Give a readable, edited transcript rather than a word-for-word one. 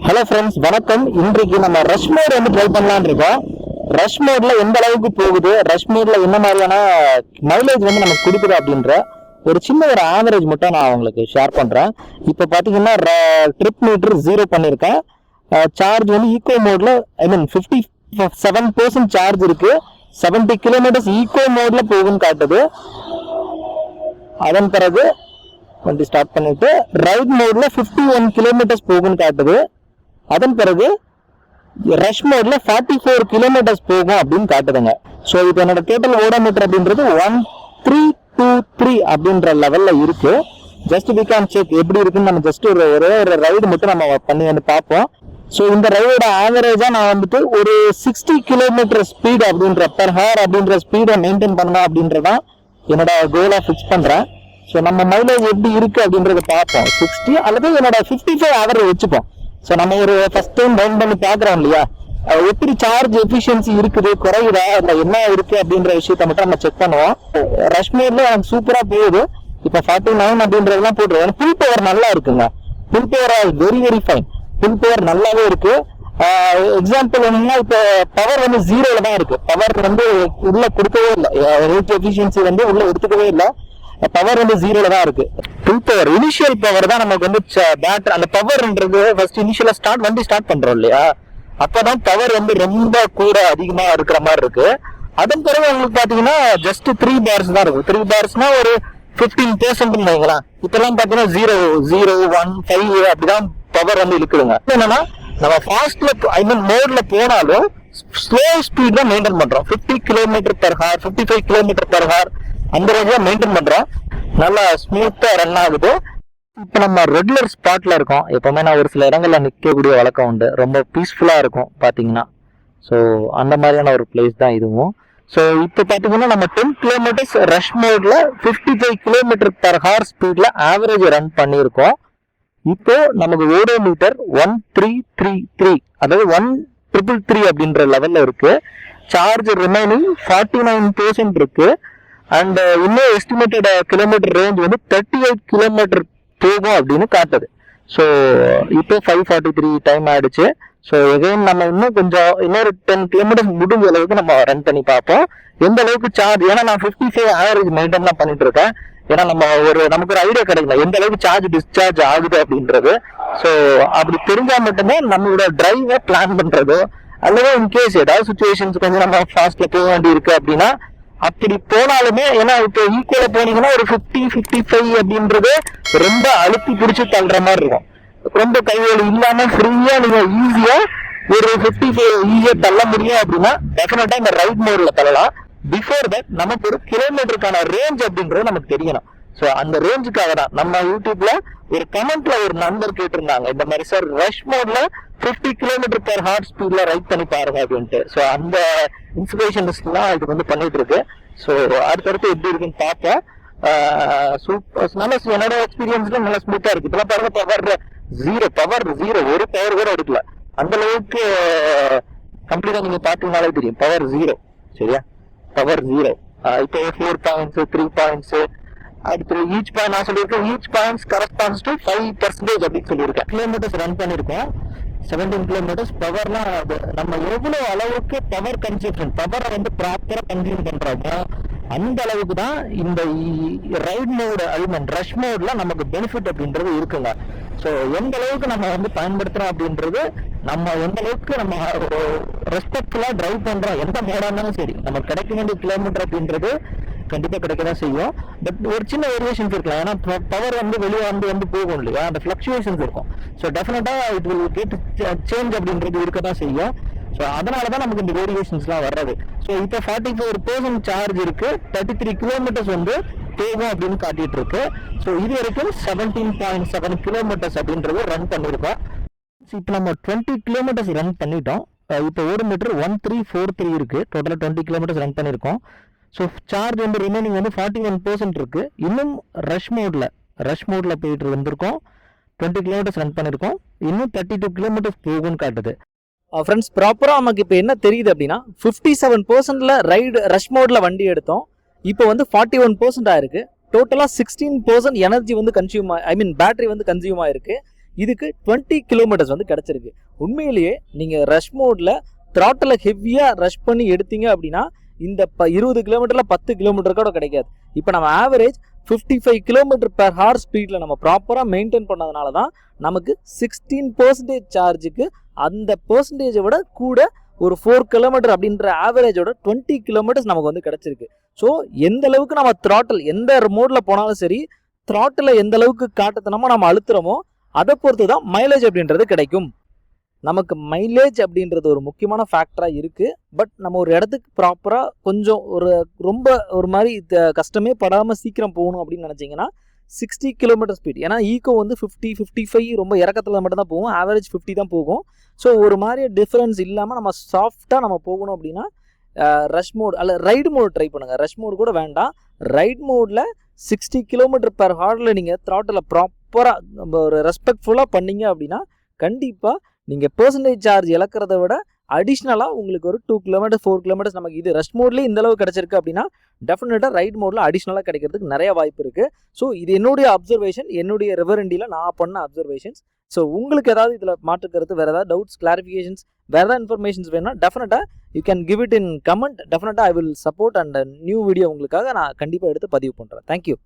Hello friends, வணக்கம். இன்றைக்கு நம்ம ரஷ் மோட் வந்து ட்ரை பண்ணலான்னு இருக்கோம். ரஷ் மோட்ல எந்த அளவுக்கு போகுது, ரஷ் மோட்ல என்ன மாதிரியான மைலேஜ் வந்து நமக்கு கொடுக்குது அப்படின்ற ஒரு ஆவரேஜ் மட்டும் நான் உங்களுக்கு ஷேர் பண்றேன். இப்போ பாத்தீங்கன்னா ட்ரிப் மீட்டர் 0 பண்ணியிருக்கேன். சார்ஜ் வந்து ஈகோ மோட்ல 57% சார்ஜ் இருக்கு. 70 கிலோமீட்டர்ஸ் ஈகோ மோட்ல போகுன்னு காட்டுது. அதன் பிறகு வண்டி ஸ்டார்ட் பண்ணிட்டு ரைட் மோட்ல 51 கிலோமீட்டர்ஸ் போகுன்னு காட்டுது. அதன் பிறகு ரஷ் மோட்ல 44 கிலோமீட்டர்ஸ் போகும் அப்படின்னு காட்டுதுங்க. ஸோ இப்போ என்னோட டோட்டல் ஓடோமீட்டர் அப்படின்றது 1323 அப்படின்ற லெவல்ல இருக்கு. ஜஸ்ட் வி கேன் செக் எப்படி இருக்குன்னு நம்ம ஜஸ்ட் ஒரே ஒரு ரைடு மட்டும் நம்ம பண்ணி வந்து பார்ப்போம். ஸோ இந்த ரைடோட ஆவரேஜா நான் வந்துட்டு ஒரு 60 கிலோமீட்டர் ஸ்பீட் அப்படின்ற பெர் ஹவர் அப்படின்ற ஸ்பீடை மெயின்டைன் பண்ணலாம் அப்படின்றதான் என்னோட கோலா ஃபிக்ஸ் பண்றேன். ஸோ நம்ம மைலேஜ் எப்படி இருக்கு அப்படின்றத பார்ப்போம். 60 அல்லது என்னோட 55 ஆவரேஜ் வச்சுப்போம். ஸோ நம்ம ஒரு ஃபர்ஸ்ட் டைம் டவுன் பண்ணி பார்க்குறோம் இல்லையா, எப்படி சார்ஜ் எஃபிஷியன்சி இருக்குது, குறையுதா இல்லை என்ன இருக்கு அப்படின்ற விஷயத்த மட்டும் நம்ம செக் பண்ணுவோம். ரஷ் மோட்ல எனக்கு சூப்பரா போகுது. இப்போ 49 அப்படின்றதெல்லாம் போட்டுருவோம். ஃபுல் பவர் நல்லா இருக்குங்க. Full power very very fine. Full power நல்லாவே இருக்கு. எக்ஸாம்பிள் என்னன்னா, இப்போ பவர் வந்து 0ல தான் இருக்கு. பவர் வந்து உள்ள கொடுக்கவே இல்லை. ரேட் எஃபிஷியன்சி வந்து உள்ள எடுத்துக்கவே இல்லை. பவர் வந்து 0ல தான் இருக்கு. ஃபுல் பவர் இனிஷியல் பவர் தான் நமக்கு வந்து பேட்டரி. அந்த பவர்ன்றது ஃபர்ஸ்ட் இனிஷியலா வண்டி ஸ்டார்ட் பண்றோம் இல்லையா, அப்பதான் பவர் வந்து ரொம்ப கூட அதிகமா இருக்கிற மாதிரி இருக்கு. அதன் பிறகு உங்களுக்கு பாத்தீங்கன்னா ஜஸ்ட் 3 பார்ஸ் தான் இருக்கும். 3 பார்ஸ்னா ஒரு 15% வைங்களேன். இப்பெல்லாம் பாத்தீங்கன்னா 0, 0, 1, 5 அப்படிதான் பவர் வந்து இருக்குதுங்க. என்னன்னா நம்ம ஃபாஸ்ட்ல மோட்ல போனாலும் ஸ்லோ ஸ்பீட் தான் மெயின்டைன் பண்றோம். 50 kilometre per hour, 55 kilometre per hour அந்த ரேஞ்ச் தான் மெயின்டைன் பண்றோம். நல்லா ஸ்மூத்தா ரன் ஆகுது. இப்போ நம்ம ரெகுலர் ஸ்பாட்ல இருக்கோம். எப்பவுமே நான் ஒரு சில இடங்கள்ல நிற்கக்கூடிய வழக்கம் உண்டு. ரொம்ப பீஸ்ஃபுல்லா இருக்கும் பாத்தீங்கன்னா. ஸோ அந்த மாதிரியான ஒரு பிளேஸ் தான் இதுவும். ஸோ இப்போ பாத்தீங்கன்னா நம்ம 10 கிலோமீட்டர்ஸ் ரஷ் மோட்ல 55 கிலோமீட்டர் பெர் ஹவர் ஸ்பீட்ல ஆவரேஜ் ரன் பண்ணியிருக்கோம். இப்போ நமக்கு ஓடோமீட்டர் 1333, அதாவது 1333 அப்படின்ற லெவல்ல இருக்கு. சார்ஜ் ரிமைனிங் 49% இருக்கு. அண்ட் இன்னும் எஸ்டிமேட்டட் கிலோமீட்டர் ரேஞ்ச் வந்து 38 கிலோமீட்டர் போகும் அப்படின்னு காட்டுது. ஸோ இப்போ 5:43 டைம் ஆயிடுச்சு. ஸோ எகைன் நம்ம இன்னொரு 10 கிலோமீட்டர் முடிஞ்ச அளவுக்கு நம்ம ரன் பண்ணி பார்ப்போம் எந்த அளவுக்கு சார்ஜ். ஏன்னா நான் 55 ஆவரேஜ் மெயின்டைன் தான் பண்ணிட்டு இருக்கேன். ஏன்னா நமக்கு ஒரு ஐடியா கிடைக்கல எந்த அளவுக்கு சார்ஜ் டிஸ்சார்ஜ் ஆகுது அப்படின்றது. ஸோ அப்படி தெரிஞ்சா மட்டுமே நம்மளோட டிரைவை பிளான் பண்றதோ அல்லது இன்கேஸ் ஏதாவது சுச்சுவேஷன்ஸ் கொஞ்சம் நம்ம ஃபாஸ்ட்ல போக வேண்டி இருக்கு அப்படின்னா அப்படி போனாலுமே, ஏன்னா இப்போ ஈக்குவல போனீங்கன்னா ஒரு 50-55 அப்படின்றது ரொம்ப அழுத்தி பிடிச்சி தள்ளுற மாதிரி இருக்கும். ரொம்ப கைவேலி இல்லாம ஃப்ரீயா நீங்க ஈஸியா ஒரு 55 ஈஸியா தள்ள முடியும் அப்படின்னா டெஃபினட்டா இந்த ரைட் மோட்ல தள்ளலாம். பிஃபோர் தட் நமக்கு ஒரு கிலோமீட்டருக்கான ரேஞ்ச் அப்படின்றது நமக்கு தெரியணும். ஸோ அந்த ரேஞ்சுக்காக தான் நம்ம யூடியூப்ல ஒரு கமெண்ட்ல ஒரு நண்பர் கேட்டிருந்தாங்க, இந்த மாதிரி சார் ரஷ் மோட்ல 50 கிலோமீட்டர் பெர் ஹவர் ஸ்பீட்ல ரைட் பண்ணி பாருங்க அப்படின்ட்டு. ஸோ அந்த இன்ஸ்பிரேஷன்ஸ்லாம் இது வந்து பண்ணிட்டு இருக்கு. ஸோ அடுத்தடுத்து எப்படி இருக்குன்னு பார்ப்போம். நல்லா என்னோட எக்ஸ்பீரியன்ஸ்ல நல்லா ஸ்மூத்தா இருக்கு. இப்பெல்லாம் பாருங்க, பவர் ஜீரோ ஒரு பவர் கூட எடுக்கல. அந்த அளவுக்கு கம்ப்ளீட்டா நீங்க பாத்தீங்கன்னாலே தெரியும் பவர் 0. சரியா, பவர் 0. இப்போ 4 பாயிண்ட்ஸ், 3 பாயிண்ட்ஸ், அடுத்து ஈச் பாயிண்ட் நான் சொல்லியிருக்கேன். ஈச் பாயிண்ட்ஸ் கரஸ்பாண்ட்ஸ் டு 5% அப்படின்னு சொல்லியிருக்கேன். கிலோமீட்டர்ஸ் ரன் பண்ணிருக்கோம் 17 கிலோமீட்டர்ஸ். பவர்லாம் நம்ம எவ்வளவு அளவுக்கு பவர் கன்சப்ஷன், பவரை வந்து ப்ராப்பரா கன்சியூம் பண்றோமோ அந்த அளவுக்கு தான் இந்த ரைட் மோடு ரஷ் மோட்ல நமக்கு பெனிஃபிட் அப்படின்றது இருக்குங்க. ஸோ எந்த அளவுக்கு நம்ம வந்து பயன்படுத்துறோம் அப்படின்றது, நம்ம எந்த அளவுக்கு நம்ம ரெஸ்பெக்ட்ஃபுல்லா டிரைவ் பண்றோம், எந்த மோடா இருந்தாலும் சரி நமக்கு கிடைக்க வேண்டிய கிலோமீட்டர் அப்படின்றது கண்டிப்பா கிடைக்கதான் செய்யும். பட் ஒரு சின்ன வேரியேஷன்ஸ் இருக்கலாம். ஏன்னா பவர் வந்து வெளியே வந்து போகும் இல்லையா, அந்த ஃபிளக்சுவேஷன்ஸ் இருக்கும். ஸோ டெஃபினட்டா இட் வில் கெட் சேஞ்ச் அப்படின்றது இருக்கதான் செய்யும். ஸோ அதனாலதான் நமக்கு இந்த வேரியேஷன்ஸ்லாம் வர்றது. ஸோ இப்போ 44% சார்ஜ் இருக்கு. 33 கிலோமீட்டர்ஸ் வந்து போகும் அப்படின்னு காட்டிட்டு இருக்கு. ஸோ இது வரைக்கும் 17.7 கிலோமீட்டர்ஸ் அப்படின்றது ரன் பண்ணிருக்கோம். இப்போ நம்ம 20 கிலோமீட்டர்ஸ் ரன் பண்ணிட்டோம். இப்போ ஓடோமீட்டர் 1343 இருக்கு. டோட்டலா 20 கிலோமீட்டர்ஸ் ரன் பண்ணிருக்கோம். ஸோ சார்ஜ் வந்து ரிமைனிங் வந்து 41% இருக்கு. இன்னும் ரஷ் மோட்ல போயிட்டு வந்திருக்கோம். 20 கிலோமீட்டர்ஸ் ரன் பண்ணிருக்கோம். இன்னும் 32 கிலோமீட்டர்ஸ் போகும்னு காட்டுது. ஃப்ரெண்ட்ஸ், ப்ராப்பராக நமக்கு இப்போ என்ன தெரியுது அப்படின்னா 57%ல ரஷ் மோட்ல வண்டி எடுத்தோம். இப்போ வந்து 41% ஆயிருக்கு. டோட்டலாக 16% எனர்ஜி வந்து பேட்டரி வந்து கன்சியூம் ஆயிருக்கு. இதுக்கு 20 கிலோமீட்டர்ஸ் வந்து கிடைச்சிருக்கு. உண்மையிலேயே நீங்கள் ரஷ் மோடில் த்ராட்டில் ஹெவியாக ரஷ் பண்ணி எடுத்தீங்க அப்படின்னா இந்த 20 கிலோமீட்டரில் 10 கிலோமீட்டர் கூட கிடைக்காது. இப்போ நம்ம ஆவரேஜ் 55 கிலோமீட்டர் பெர் ஹவர் ஸ்பீடில் நம்ம ப்ராப்பராக மெயின்டைன் பண்ணதுனால தான் நமக்கு 16% சார்ஜுக்கு அந்த பெர்சன்டேஜை விட கூட ஒரு 4 கிலோமீட்டர் அப்படின்ற ஆவரேஜோட 20 கிலோமீட்டர்ஸ் நமக்கு வந்து கிடைச்சிருக்கு. ஸோ எந்த அளவுக்கு நம்ம த்ராட்டில் எந்த மோடில் போனாலும் சரி, த்ராட்டில் எந்த அளவுக்கு காட்டுத்தனமாக நம்ம அழுத்துறோமோ அதை பொறுத்து தான் மைலேஜ் அப்படின்றது கிடைக்கும். நமக்கு மைலேஜ் அப்படின்றது ஒரு முக்கியமான ஃபேக்டராக இருக்குது. பட் நம்ம ஒரு இடத்துக்கு ப்ராப்பராக கொஞ்சம் ரொம்ப ஒரு மாதிரி கஷ்டமே படாமல் சீக்கிரம் போகணும் அப்படின்னு நினச்சிங்கன்னா 60 கிலோமீட்டர் ஸ்பீட். ஏன்னா ஈக்கோ வந்து 50, 55 ரொம்ப இறக்கத்தில் மட்டும்தான் போகும், ஆவரேஜ் 50 தான் போகும். ஸோ ஒரு மாதிரி டிஃப்ரென்ஸ் இல்லாமல் நம்ம சாஃப்டாக நம்ம போகணும் அப்படின்னா ரஷ் மோட் அல்ல ரைடு மோட் ட்ரை பண்ணுங்கள். ரஷ் மோடு கூட வேண்டாம். ரைட் மோடில் 60 கிலோமீட்டர் பெர் ஹவரில் நீங்கள் த்ராட்டில் ப்ராப்பராக நம்ம ஒரு ரெஸ்பெக்ட்ஃபுல்லாக பண்ணீங்க அப்படின்னா கண்டிப்பாக நீங்கள் பெர்சன்டேஜ் சார்ஜ் இழக்கிறத விட அடிஷ்னலாக உங்களுக்கு ஒரு 2 கிலோமீட்டர் 4 கிலோமீட்டர்ஸ் நமக்கு இது ரஷ் மோட்லேயே இந்த அளவு கிடச்சிருக்கு அப்படின்னா டெஃபினட்டாக ரைட் மோடில் அடிஷ்னலாக கிடைக்கிறதுக்கு நிறைய வாய்ப்பு இருக்குது. ஸோ இது என்னுடைய அப்சர்வேஷன், என்னுடைய ரெவரண்டியில் நான் பண்ண அப்சர்வேஷன்ஸ். ஸோ உங்களுக்கு ஏதாவது இதில் மாற்றுக்கிறது, வேறு ஏதாவது டவுட்ஸ், கிளாரிஃபிகேஷன்ஸ், வேறு ஏதாவது இன்ஃபர்மேஷன்ஸ் வேணும்னா டெஃபினட்டாக you can give it in comment. டெஃபினட்டாக I will support and new video உங்களுக்காக நான் கண்டிப்பாக எடுத்து பதிவு பண்ணுறேன். தேங்க்யூ.